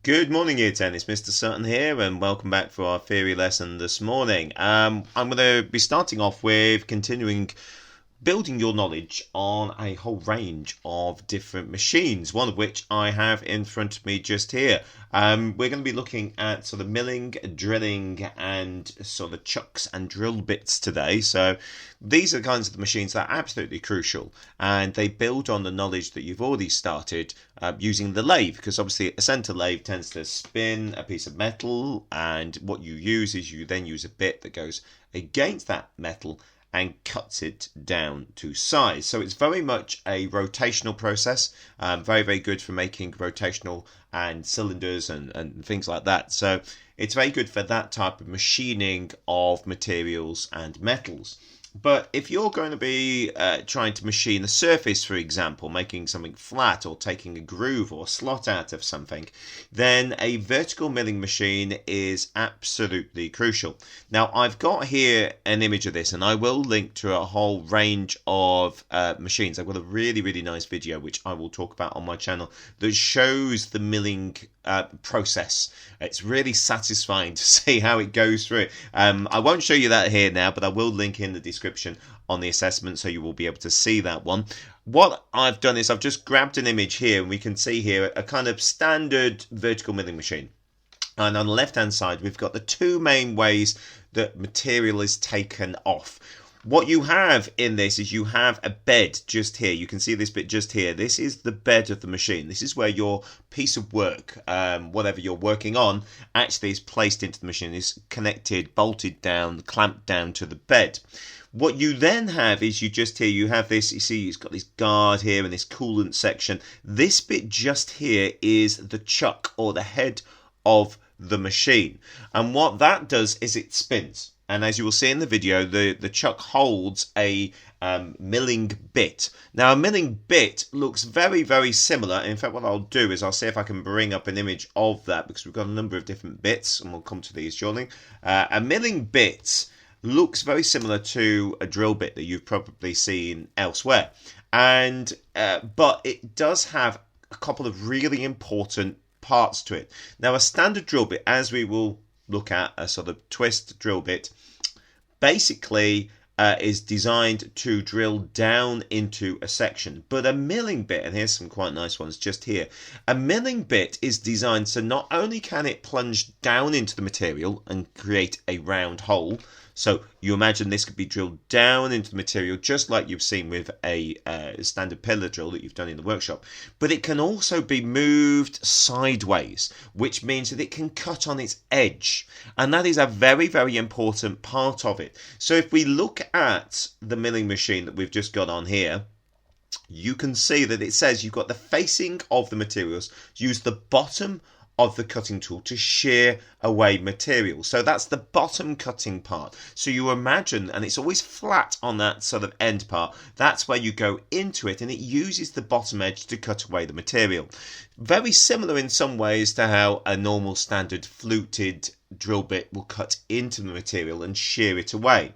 Good morning, Year 10. It's Mr. Sutton here, and welcome back for our theory lesson this morning. I'm going to be starting off with continuing building your knowledge on a whole range of different machines, one of which I have in front of me just here. We're going to be looking at sort of milling, drilling, and sort of chucks and drill bits today. So these are the kinds of the machines that are absolutely crucial, and they build on the knowledge that you've already started using the lathe, because obviously a center lathe tends to spin a piece of metal, and what you use is you then use a bit that goes against that metal and cuts it down to size. So it's very much a rotational process, very, very good for making rotational and cylinders and things like that. So it's very good for that type of machining of materials and metals. But if you're going to be trying to machine a surface, for example, making something flat or taking a groove or slot out of something, then a vertical milling machine is absolutely crucial. Now, I've got here an image of this, and I will link to a whole range of machines. I've got a really, really nice video, which I will talk about on my channel, that shows the milling process. It's really satisfying to see how it goes through it. I won't show you that here now, but I will link in the description on the assessment, so you will be able to see that one. What I've done is I've just grabbed an image here, and we can see here a kind of standard vertical milling machine. And on the left hand side, we've got the two main ways that material is taken off. What you have in this is you have a bed just here. You can see this bit just here. This is the bed of the machine. This is where your piece of work, whatever you're working on, actually is placed into the machine. It's connected, bolted down, clamped down to the bed. What you then have is you just here, you have this, you see it's got this guard here and this coolant section. This bit just here is the chuck, or the head of the machine. And what that does is it spins. And as you will see in the video, the chuck holds a milling bit. Now, a milling bit looks very, very similar. In fact, what I'll do is I'll see if I can bring up an image of that, because we've got a number of different bits, and we'll come to these shortly. A milling bit looks very similar to a drill bit that you've probably seen elsewhere. And but it does have a couple of really important parts to it. Now, a standard drill bit, as we will look at, a sort of twist drill bit, basically is designed to drill down into a section. But a milling bit, and here's some quite nice ones just here, a milling bit is designed so not only can it plunge down into the material and create a round hole, so you imagine this could be drilled down into the material just like you've seen with a standard pillar drill that you've done in the workshop, but it can also be moved sideways, which means that it can cut on its edge, and that is a very, very important part of it. So if we look at the milling machine that we've just got on here, you can see that it says you've got the facing of the materials. Use the bottom of the cutting tool to shear away material. So that's the bottom cutting part. So you imagine, and it's always flat on that sort of end part, that's where you go into it, and it uses the bottom edge to cut away the material. Very similar in some ways to how a normal standard fluted drill bit will cut into the material and shear it away.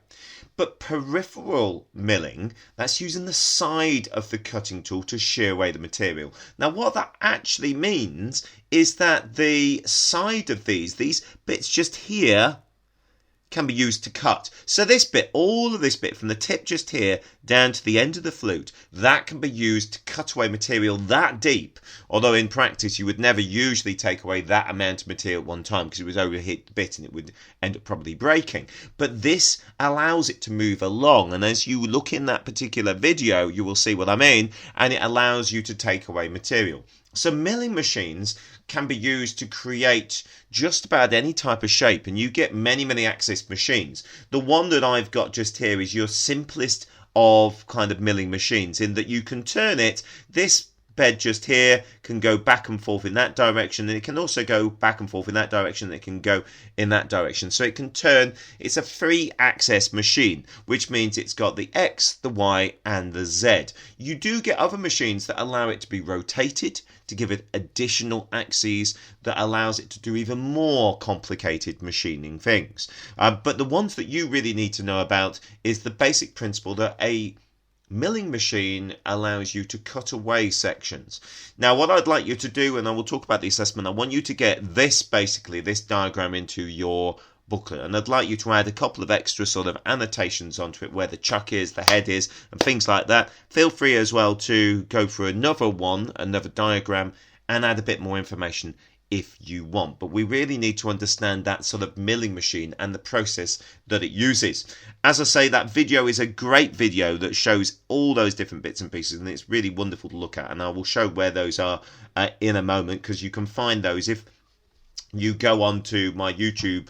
But peripheral milling, that's using the side of the cutting tool to shear away the material. Now, what that actually means is that the side of these bits just here, can be used to cut. So this bit, all of this bit from the tip just here down to the end of the flute, that can be used to cut away material that deep. Although in practice you would never usually take away that amount of material at one time, because it would overhit the bit and it would end up probably breaking. But this allows it to move along, and as you look in that particular video you will see what I mean, and it allows you to take away material. So milling machines can be used to create just about any type of shape, and you get many, many axis machines. The one that I've got just here is your simplest of kind of milling machines, in that you can turn it, this bed just here can go back and forth in that direction, and it can also go back and forth in that direction, and it can go in that direction. So it can turn, it's a 3-axis machine, which means it's got the X, the Y and the Z. You do get other machines that allow it to be rotated to give it additional axes that allows it to do even more complicated machining things. But the ones that you really need to know about is the basic principle that a milling machine allows you to cut away sections. Now what I'd like you to do, and I will talk about the assessment, I want you to get this, basically this diagram, into your booklet, and I'd like you to add a couple of extra sort of annotations onto it, where the chuck is, the head is, and things like that. Feel free as well to go through another diagram, and add a bit more information if you want. But we really need to understand that sort of milling machine and the process that it uses. As I say, that video is a great video that shows all those different bits and pieces, and it's really wonderful to look at, and I will show where those are in a moment, because you can find those if you go on to my YouTube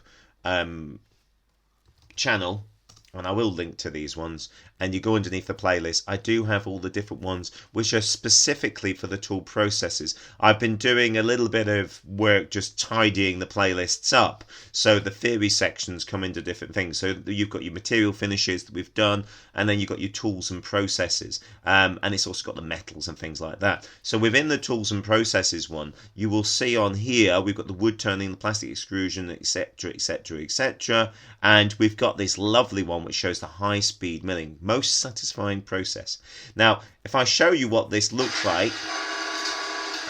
channel, and I will link to these ones, and you go underneath the playlist. I do have all the different ones which are specifically for the tool processes. I've been doing a little bit of work just tidying the playlists up, so the theory sections come into different things. So you've got your material finishes that we've done, and then you've got your tools and processes, and it's also got the metals and things like that. So within the tools and processes one, you will see on here we've got the wood turning, the plastic extrusion, etc, etc, etc, and we've got this lovely one which shows the high speed milling, most satisfying process. Now if I show you what this looks like,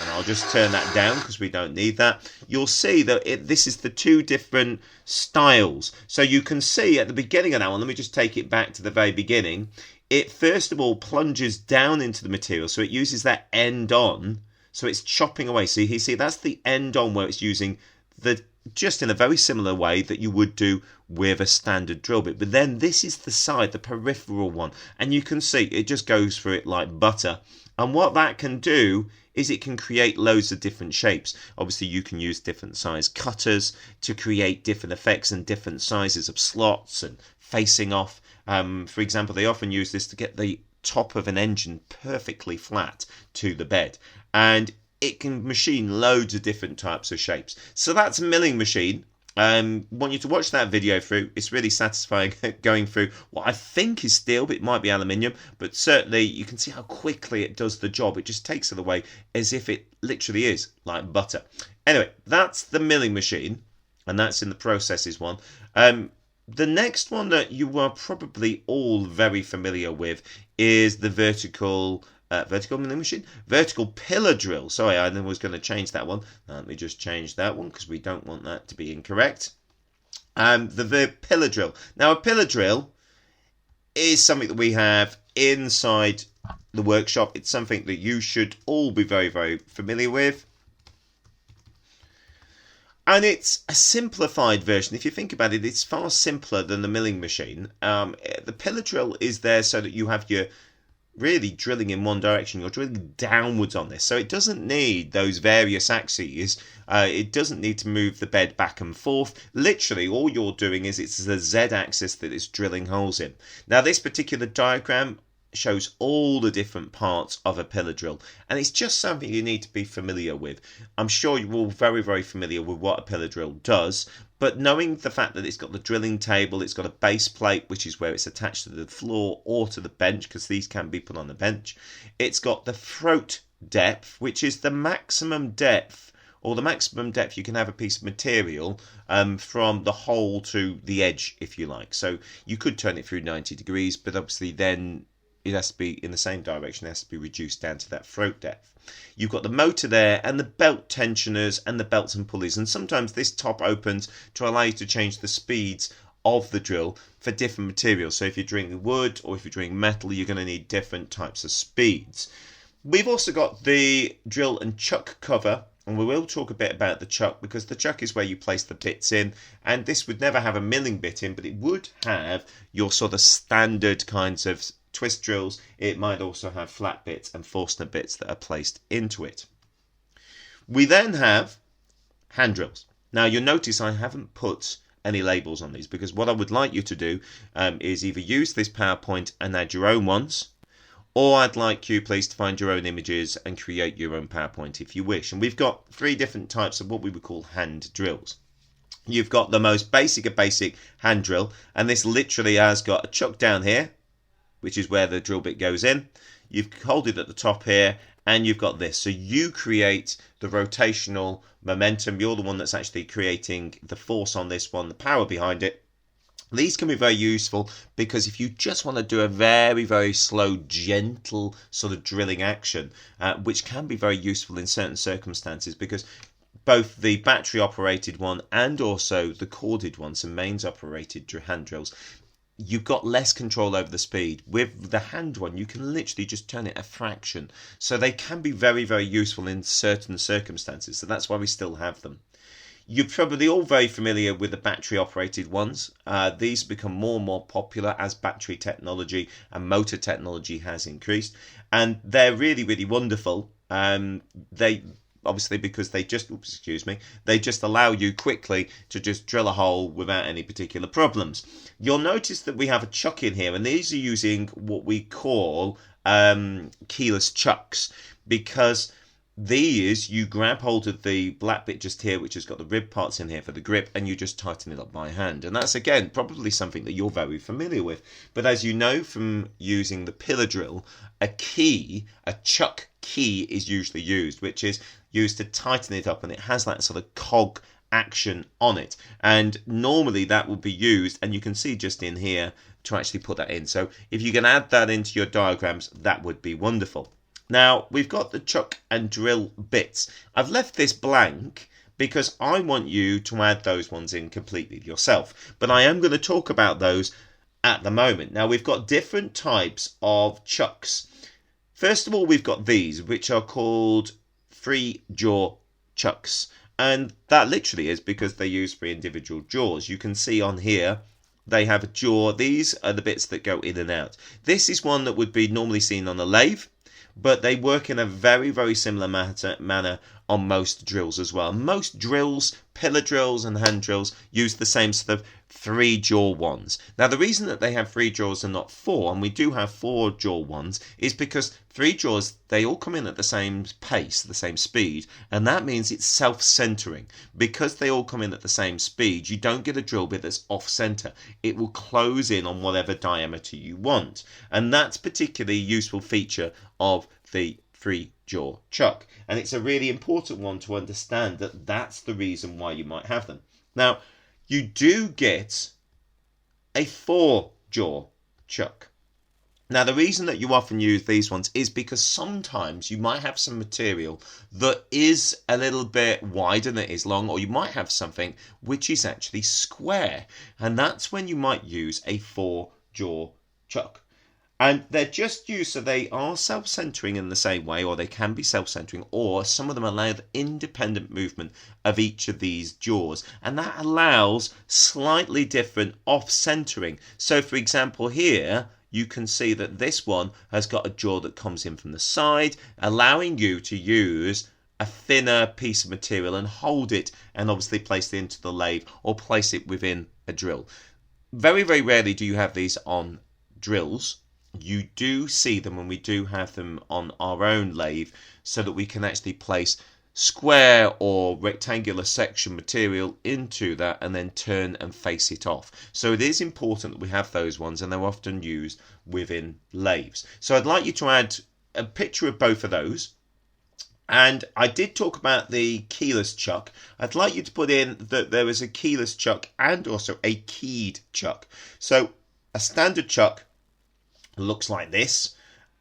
and I'll just turn that down because we don't need that, you'll see that this is the two different styles. So you can see at the beginning of that one, let me just take it back to the very beginning, it first of all plunges down into the material, so it uses that end on, so it's chopping away. So you see that's the end on, where it's using the, just in a very similar way that you would do with a standard drill bit. But then this is the side, the peripheral one, and you can see it just goes through it like butter. And what that can do is it can create loads of different shapes. Obviously you can use different size cutters to create different effects and different sizes of slots and facing off. For example, they often use this to get the top of an engine perfectly flat to the bed, and it can machine loads of different types of shapes. So that's a milling machine. Want you to watch that video through. It's really satisfying going through what I think is steel, but it might be aluminium, but certainly you can see how quickly it does the job. It just takes it away as if it literally is like butter. Anyway, that's the milling machine, and that's in the processes one. The next one that you are probably all very familiar with is the vertical milling machine, vertical pillar drill. Sorry, I was going to change that one. Let me just change that one because we don't want that to be incorrect. The pillar drill. Now, a pillar drill is something that we have inside the workshop. It's something that you should all be very, very familiar with. And it's a simplified version. If you think about it, it's far simpler than the milling machine. The pillar drill is there so that you have your really drilling in one direction. You're drilling downwards on this, so it doesn't need those various axes. It doesn't need to move the bed back and forth. Literally all you're doing is it's the z-axis that it's drilling holes in. Now this particular diagram shows all the different parts of a pillar drill, and it's just something you need to be familiar with. I'm sure you're all very, very familiar with what a pillar drill does, but knowing the fact that it's got the drilling table, it's got a base plate, which is where it's attached to the floor or to the bench, because these can be put on the bench. It's got the throat depth, which is the maximum depth, or the maximum depth you can have a piece of material from the hole to the edge, if you like. So you could turn it through 90 degrees, but obviously then it has to be in the same direction. It has to be reduced down to that throat depth. You've got the motor there and the belt tensioners and the belts and pulleys, and sometimes this top opens to allow you to change the speeds of the drill for different materials. So if you're drilling wood or if you're drilling metal, you're going to need different types of speeds. We've also got the drill and chuck cover, and we will talk a bit about the chuck, because the chuck is where you place the bits in, and this would never have a milling bit in, but it would have your sort of standard kinds of twist drills. It might also have flat bits and Forstner bits that are placed into it. We then have hand drills. Now you'll notice I haven't put any labels on these, because what I would like you to do is either use this PowerPoint and add your own ones, or I'd like you please to find your own images and create your own PowerPoint if you wish. And we've got three different types of what we would call hand drills. You've got the most basic of basic hand drill, and this literally has got a chuck down here, which is where the drill bit goes in. You've hold it at the top here, and you've got this. So you create the rotational momentum. You're the one that's actually creating the force on this one, the power behind it. These can be very useful because if you just want to do a very, very slow, gentle sort of drilling action, which can be very useful in certain circumstances, because both the battery operated one and also the corded ones and mains operated hand drills, you've got less control over the speed. With the hand one, you can literally just turn it a fraction. So they can be very, very useful in certain circumstances. So that's why we still have them. You're probably all very familiar with the battery operated ones. These become more and more popular as battery technology and motor technology has increased. And they're really, really wonderful. They obviously, because they just allow you quickly to just drill a hole without any particular problems. You'll notice that we have a chuck in here, and these are using what we call keyless chucks, because these, you grab hold of the black bit just here, which has got the rib parts in here for the grip, and you just tighten it up by hand. And that's, again, probably something that you're very familiar with. But as you know from using the pillar drill, a chuck key is usually used, which is used to tighten it up, and it has that sort of cog action on it. And normally that will be used, and you can see just in here, to actually put that in. So if you can add that into your diagrams, that would be wonderful. Now, we've got the chuck and drill bits. I've left this blank because I want you to add those ones in completely yourself. But I am going to talk about those at the moment. Now, we've got different types of chucks. First of all, we've got these, which are called free jaw chucks. And that literally is because they use 3 individual jaws. You can see on here, they have a jaw. These are the bits that go in and out. This is one that would be normally seen on a lathe, but they work in a very, very similar manner on most drills as well. Most drills, pillar drills and hand drills, use the same sort of 3 jaw ones. Now, the reason that they have 3 jaws and not 4, and we do have 4 jaw ones, is because 3 jaws, they all come in at the same pace, the same speed, and that means it's self-centering. Because they all come in at the same speed, you don't get a drill bit that's off-center. It will close in on whatever diameter you want, and that's a particularly useful feature of the 3 jaw chuck, and it's a really important one to understand that that's the reason why you might have them. Now, you do get a 4 jaw chuck. Now, the reason that you often use these ones is because sometimes you might have some material that is a little bit wider than it is long, or you might have something which is actually square, and that's when you might use a 4 jaw chuck. And they're just used so they are self-centering in the same way, or they can be self-centering, or some of them allow the independent movement of each of these jaws. And that allows slightly different off-centering. So, for example, here, you can see that this one has got a jaw that comes in from the side, allowing you to use a thinner piece of material and hold it and obviously place it into the lathe or place it within a drill. Very, very rarely do you have these on drills. You do see them, and we do have them on our own lathe so that we can actually place square or rectangular section material into that and then turn and face it off. So it is important that we have those ones, and they're often used within lathes. So I'd like you to add a picture of both of those. And I did talk about the keyless chuck. I'd like you to put in that there is a keyless chuck and also a keyed chuck. So a standard chuck looks like this,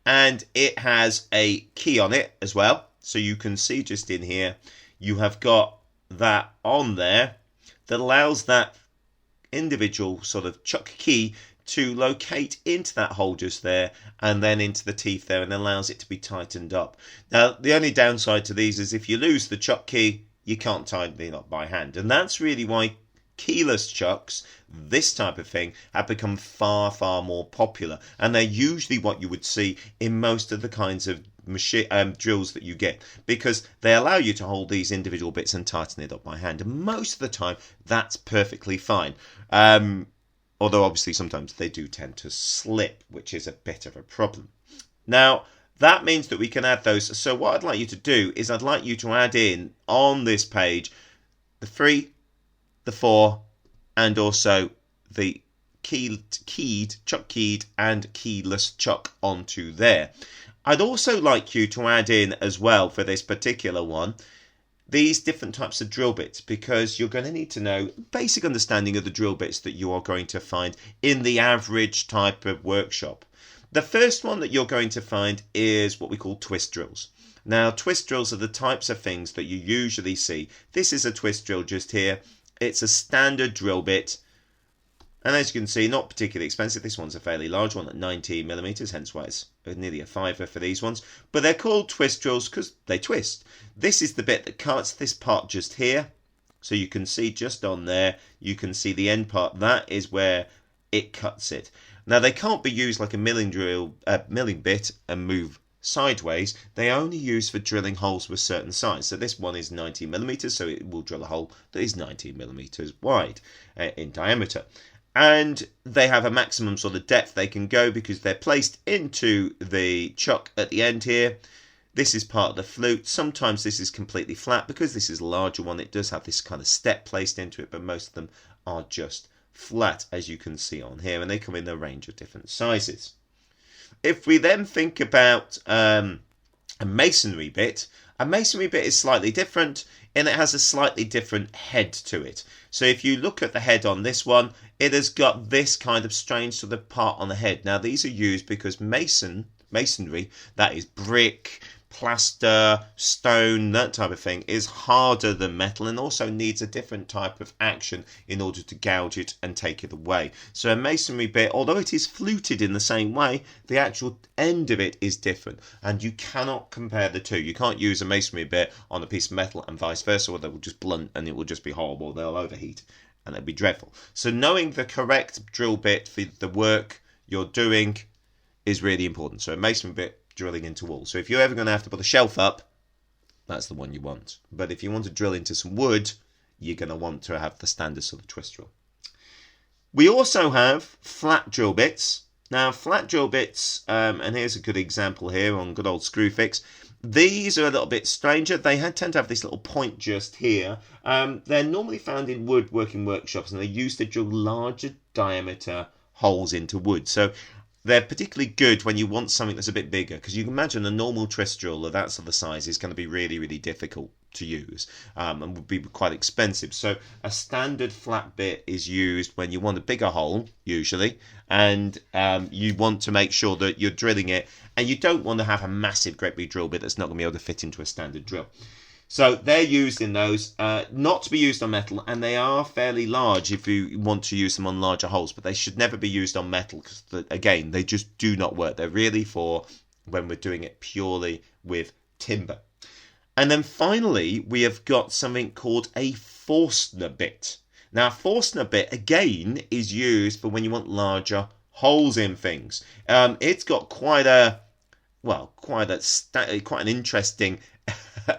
and it has a key on it as well. So you can see just in here, you have got that on there that allows that individual sort of chuck key to locate into that hole just there and then into the teeth there, and allows it to be tightened up. Now, the only downside to these is if you lose the chuck key, you can't tighten it up by hand. And that's really why keyless chucks, this type of thing, have become far, far more popular. And they're usually what you would see in most of the kinds of drills that you get, because they allow you to hold these individual bits and tighten it up by hand. And most of the time, that's perfectly fine. Although obviously sometimes they do tend to slip, which is a bit of a problem. Now, that means that we can add those. So what I'd like you to do is I'd like you to add in on this page the 3, the 4, and also the keyed, chuck keyed, and keyless chuck onto there. I'd also like you to add in as well for this particular one these different types of drill bits, because you're going to need to know basic understanding of the drill bits that you are going to find in the average type of workshop. The first one that you're going to find is what we call twist drills. Now, twist drills are the types of things that you usually see. This is a twist drill just here. It's a standard drill bit. And as you can see, not particularly expensive. This one's a fairly large one at 19mm, hence why it's nearly a fiver for these ones. But they're called twist drills because they twist. This is the bit that cuts this part just here. So you can see just on there, you can see the end part. That is where it cuts it. Now, they can't be used like a milling bit and move sideways. They only use for drilling holes with certain size. So this one is 19mm, so it will drill a hole that is 19mm wide in diameter. And they have a maximum sort of depth they can go because they're placed into the chuck at the end here. This is part of the flute. Sometimes this is completely flat. Because this is a larger one, it does have this kind of step placed into it, but most of them are just flat, as you can see on here, and they come in a range of different sizes. If we then think about a masonry bit is slightly different, and it has a slightly different head to it. So if you look at the head on this one, it has got this kind of strange sort of part on the head. Now, these are used because masonry, that is brick, plaster, stone, that type of thing, is harder than metal and also needs a different type of action in order to gouge it and take it away. So a masonry bit, although it is fluted in the same way, the actual end of it is different, and you cannot compare the two. You can't use a masonry bit on a piece of metal and vice versa, or they will just blunt and it will just be horrible. They'll overheat and it'll be dreadful. So knowing the correct drill bit for the work you're doing is really important. So a masonry bit drilling into walls. So if you're ever going to have to put a shelf up, that's the one you want. But if you want to drill into some wood, you're going to want to have the standard sort of twist drill. We also have flat drill bits. Now, flat drill bits, and here's a good example here on good old Screwfix. These are a little bit stranger. They tend to have this little point just here. They're normally found in woodworking workshops, and they're used to drill larger diameter holes into wood. So they're particularly good when you want something that's a bit bigger, because you can imagine a normal twist drill of that sort of size is going to be really, really difficult to use and would be quite expensive. So a standard flat bit is used when you want a bigger hole, usually, and you want to make sure that you're drilling it, and you don't want to have a massive, great big drill bit that's not going to be able to fit into a standard drill. So they're used in those, not to be used on metal, and they are fairly large if you want to use them on larger holes, but they should never be used on metal because, again, they just do not work. They're really for when we're doing it purely with timber. And then finally, we have got something called a Forstner bit. Now, a Forstner bit, again, is used for when you want larger holes in things. It's got quite an interesting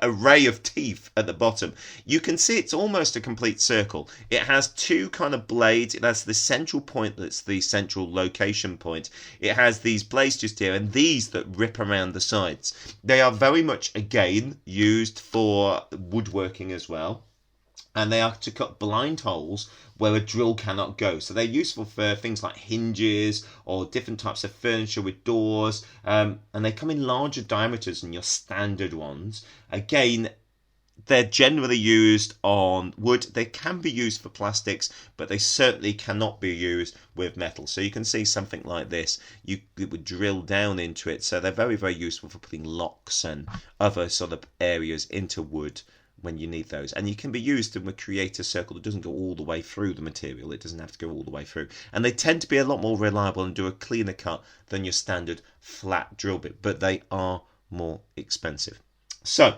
array of teeth at the bottom. You can see it's almost a complete circle. It has two kind of blades. It has the central point that's the central location point. It has these blades just here and these that rip around the sides. They are very much, again, used for woodworking as well. And they are to cut blind holes where a drill cannot go. So they're useful for things like hinges or different types of furniture with doors. And they come in larger diameters than your standard ones. Again, they're generally used on wood. They can be used for plastics, but they certainly cannot be used with metal. So you can see something like this. It would drill down into it. So they're very, very useful for putting locks and other sort of areas into wood when you need those. And you can be used to create a circle that doesn't go all the way through the material. It doesn't have to go all the way through. And they tend to be a lot more reliable and do a cleaner cut than your standard flat drill bit, but they are more expensive. So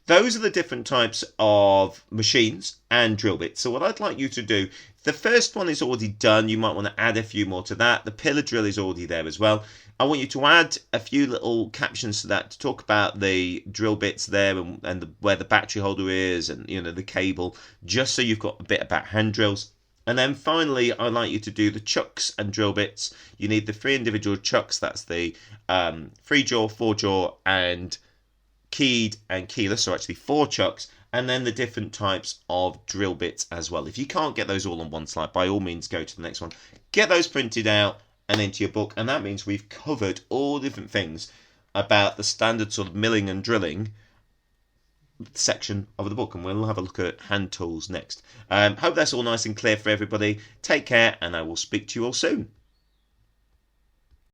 those are the different types of machines and drill bits. So what I'd like you to do, the first one is already done. You might want to add a few more to that. The pillar drill is already there as well. I want you to add a few little captions to that to talk about the drill bits there and where the battery holder is and the cable, just so you've got a bit about hand drills. And then finally, I'd like you to do the chucks and drill bits. You need the 3 individual chucks. That's the 3-jaw, 4-jaw, and keyed and keyless, so actually 4 chucks, and then the different types of drill bits as well. If you can't get those all on one slide, by all means go to the next one. Get those printed out and into your book, and that means we've covered all different things about the standard sort of milling and drilling section of the book, and we'll have a look at hand tools next. Hope that's all nice and clear for everybody. Take care, and I will speak to you all soon.